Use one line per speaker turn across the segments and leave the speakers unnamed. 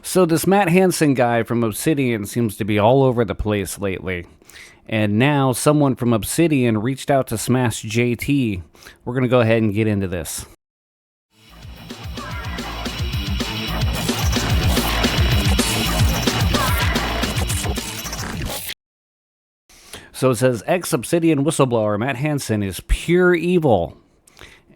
So this Matt Hansen guy from Obsidian seems to be all over the place lately. And now someone from Obsidian reached out to SmashJT. We're going to go ahead and get into this. So it says, ex-Obsidian whistleblower Matt Hansen is pure evil.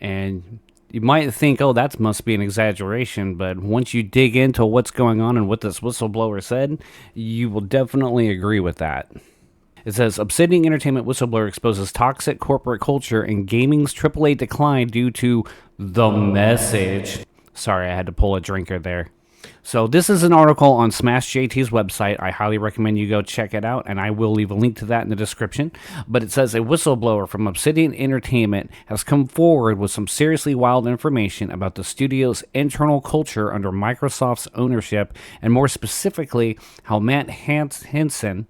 And you might think, oh, that must be an exaggeration, but once you dig into what's going on and what this whistleblower said, you will definitely agree with that. It says, Obsidian Entertainment whistleblower exposes toxic corporate culture and gaming's AAA decline due to the message. Sorry, I had to pull a drinker there. So this is an article on SmashJT's website. I highly recommend you go check it out, and I will leave a link to that in the description. But it says a whistleblower from Obsidian Entertainment has come forward with some seriously wild information about the studio's internal culture under Microsoft's ownership, and more specifically, how Matt Hansen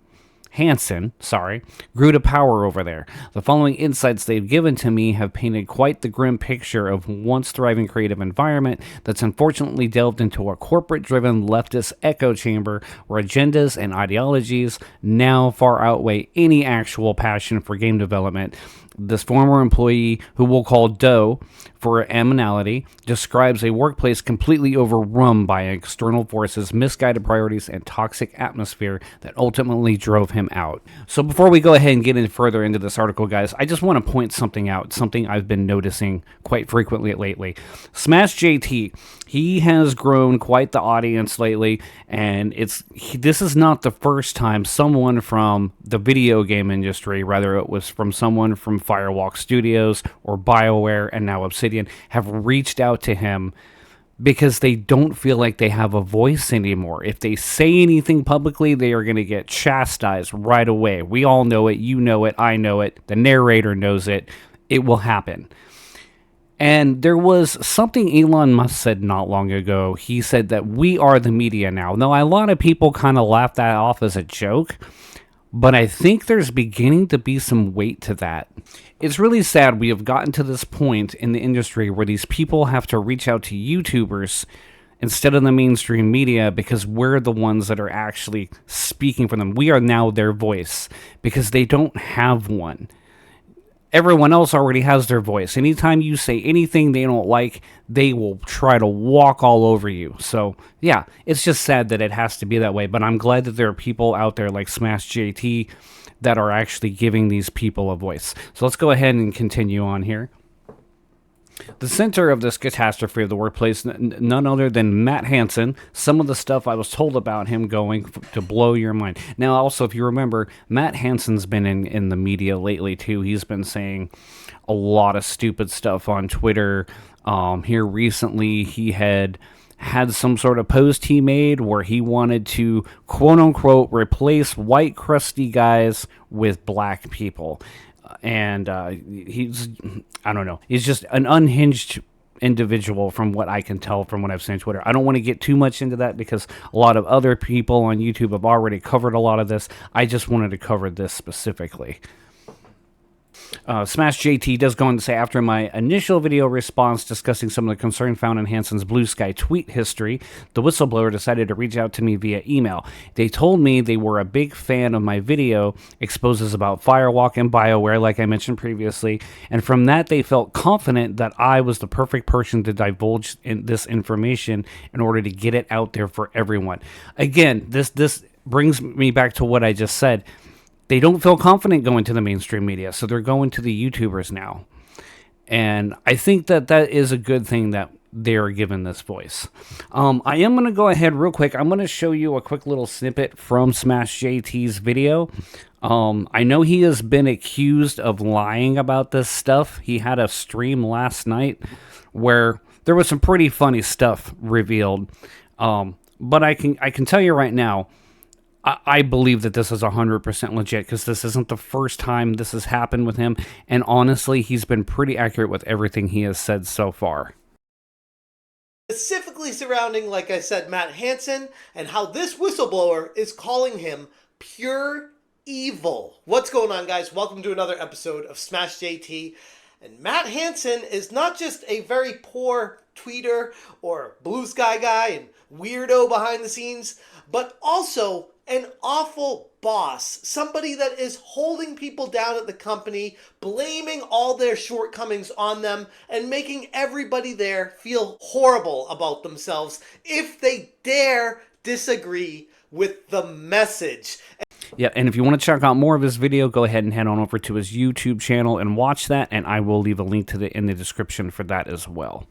grew to power over there. The following insights they've given to me have painted quite the grim picture of once thriving creative environment that's unfortunately delved into a corporate-driven leftist echo chamber where agendas and ideologies now far outweigh any actual passion for game development. This former employee, who we'll call Doe for amenality, describes a workplace completely overrun by external forces, misguided priorities, and toxic atmosphere that ultimately drove him out. So before we go ahead and get in further into this article, guys, I just want to point something out, something I've been noticing quite frequently lately. SmashJT, he has grown quite the audience lately, and this is not the first time someone from the video game industry, rather it was from someone from Firewalk Studios or BioWare and now Obsidian, have reached out to him because they don't feel like they have a voice anymore. If they say anything publicly, they are going to get chastised right away. We all know it. You know it. I know it. The narrator knows it. It will happen. And there was something Elon Musk said not long ago. He said that we are the media now. Now, a lot of people kind of laugh that off as a joke, but I think there's beginning to be some weight to that. It's really sad we have gotten to this point in the industry where these people have to reach out to YouTubers instead of the mainstream media because we're the ones that are actually speaking for them. We are now their voice because they don't have one. Everyone else already has their voice. Anytime you say anything they don't like, they will try to walk all over you. So, yeah, it's just sad that it has to be that way. But I'm glad that there are people out there like SmashJT that are actually giving these people a voice. So let's go ahead and continue on here. The center of this catastrophe of the workplace, none other than Matt Hansen. Some of the stuff I was told about him going to blow your mind. Now, also, if you remember, Matt Hansen's been in the media lately, too. He's been saying a lot of stupid stuff on Twitter. Here recently, he had some sort of post he made where he wanted to, quote-unquote, replace white crusty guys with black people. And I don't know, he's just an unhinged individual from what I can tell from what I've seen on Twitter. I don't want to get too much into that because a lot of other people on YouTube have already covered a lot of this. I just wanted to cover this specifically. SmashJT does go on to say, after my initial video response discussing some of the concern found in Hansen's Blue Sky tweet history, the whistleblower decided to reach out to me via email. They told me they were a big fan of my video exposes about Firewalk and BioWare, like I mentioned previously, and from that they felt confident that I was the perfect person to divulge this information in order to get it out there for everyone. Again, this brings me back to what I just said. They don't feel confident going to the mainstream media, so they're going to the YouTubers now. And I think that is a good thing that they're given this voice. I am going to go ahead real quick. I'm going to show you a quick little snippet from SmashJT's video. I know he has been accused of lying about this stuff. He had a stream last night where there was some pretty funny stuff revealed. But I can tell you right now, I believe that this is 100% legit because this isn't the first time this has happened with him. And honestly, he's been pretty accurate with everything he has said so far.
Specifically surrounding, like I said, Matt Hansen and how this whistleblower is calling him pure evil. What's going on, guys? Welcome to another episode of SmashJT. And Matt Hansen is not just a very poor tweeter or blue sky guy and weirdo behind the scenes, but also an awful boss, somebody that is holding people down at the company, blaming all their shortcomings on them, and making everybody there feel horrible about themselves if they dare disagree with the message.
Yeah, and if you want to check out more of his video, go ahead and head on over to his YouTube channel and watch that, and I will leave a link to it in the description for that as well.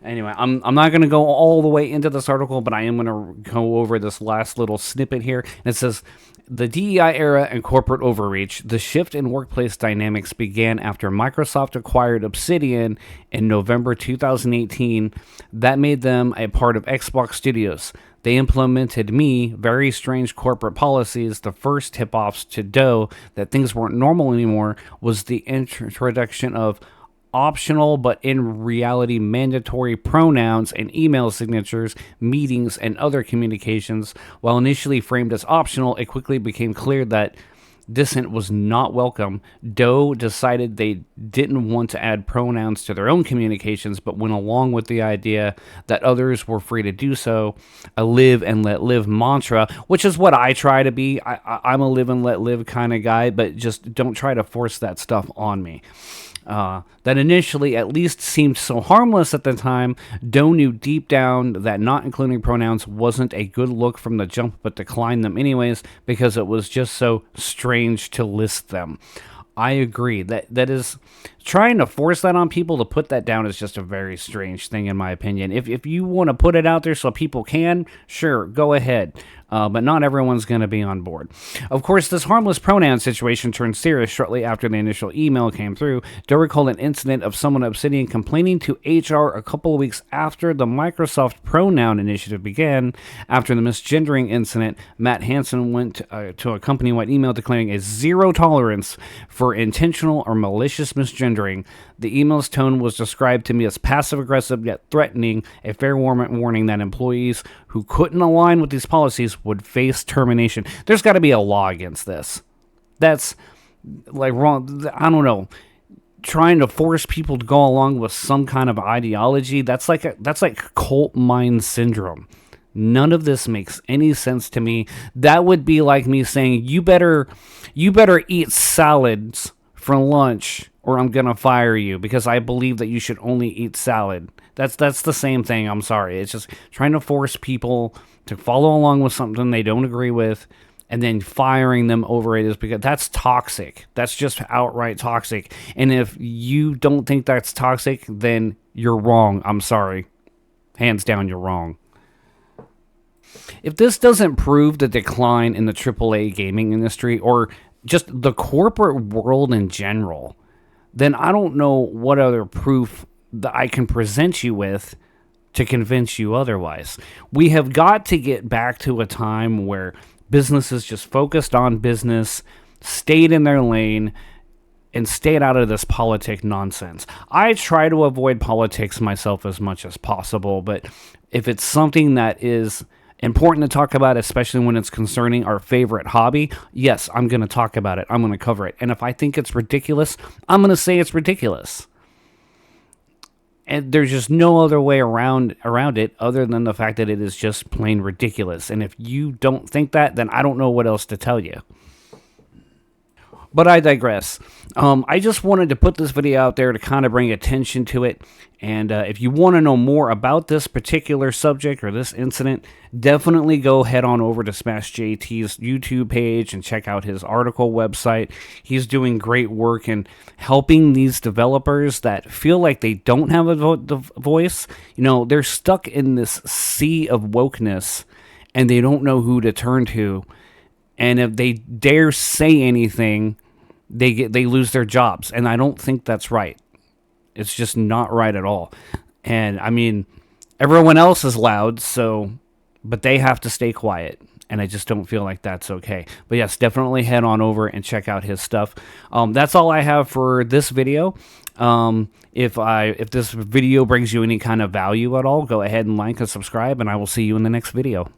Anyway, I'm not going to go all the way into this article, but I am going to go over this last little snippet here. And it says, the DEI era and corporate overreach, the shift in workplace dynamics began after Microsoft acquired Obsidian in November 2018. That made them a part of Xbox Studios. They implemented very strange corporate policies. The first tip-offs to Doe that things weren't normal anymore was the introduction of optional but in reality mandatory pronouns and email signatures, meetings, and other communications. While initially framed as optional, it quickly became clear that dissent was not welcome. Doe decided they didn't want to add pronouns to their own communications, but went along with the idea that others were free to do so. A live and let live mantra, which is what I try to be. I'm a live and let live kind of guy, but just don't try to force that stuff on me. That initially at least seemed so harmless at the time. Doe knew deep down that not including pronouns wasn't a good look from the jump, but declined them anyways because it was just so strange to list them. I agree. That is, trying to force that on people to put that down is just a very strange thing in my opinion. If you want to put it out there so people can, sure, go ahead. But not everyone's going to be on board. Of course, this harmless pronoun situation turned serious shortly after the initial email came through. Doe recalled an incident of someone at Obsidian complaining to HR a couple of weeks after the Microsoft pronoun initiative began. After the misgendering incident, Matt Hansen went to a company-wide email declaring a zero tolerance for intentional or malicious misgendering. The email's tone was described to me as passive-aggressive yet threatening, a fair warning that employees who couldn't align with these policies would face termination. There's got to be a law against this. That's like wrong. I don't know. Trying to force people to go along with some kind of ideology, that's like cult mind syndrome. None of this makes any sense to me. That would be like me saying, you better eat salads for lunch or I'm going to fire you because I believe that you should only eat salad. That's the same thing. I'm sorry. It's just trying to force people to follow along with something they don't agree with and then firing them over it is because that's toxic. That's just outright toxic. And if you don't think that's toxic, then you're wrong. I'm sorry. Hands down, you're wrong. If this doesn't prove the decline in the AAA gaming industry or just the corporate world in general, then I don't know what other proof that I can present you with to convince you otherwise. We have got to get back to a time where businesses just focused on business, stayed in their lane, and stayed out of this politic nonsense. I try to avoid politics myself as much as possible, but if it's something that is important to talk about, especially when it's concerning our favorite hobby, yes, I'm going to talk about it. I'm going to cover it. And if I think it's ridiculous, I'm going to say it's ridiculous. And there's just no other way around it other than the fact that it is just plain ridiculous. And if you don't think that, then I don't know what else to tell you. But I digress. I just wanted to put this video out there to kind of bring attention to it. And if you want to know more about this particular subject or this incident, definitely go head on over to SmashJT's YouTube page and check out his article website. He's doing great work in helping these developers that feel like they don't have a voice. You know, they're stuck in this sea of wokeness and they don't know who to turn to. And if they dare say anything, they lose their jobs. And I don't think that's right. It's just not right at all. And I mean, everyone else is loud, but they have to stay quiet. And I just don't feel like that's okay. But yes, definitely head on over and check out his stuff. That's all I have for this video. If this video brings you any kind of value at all, go ahead and like and subscribe, and I will see you in the next video.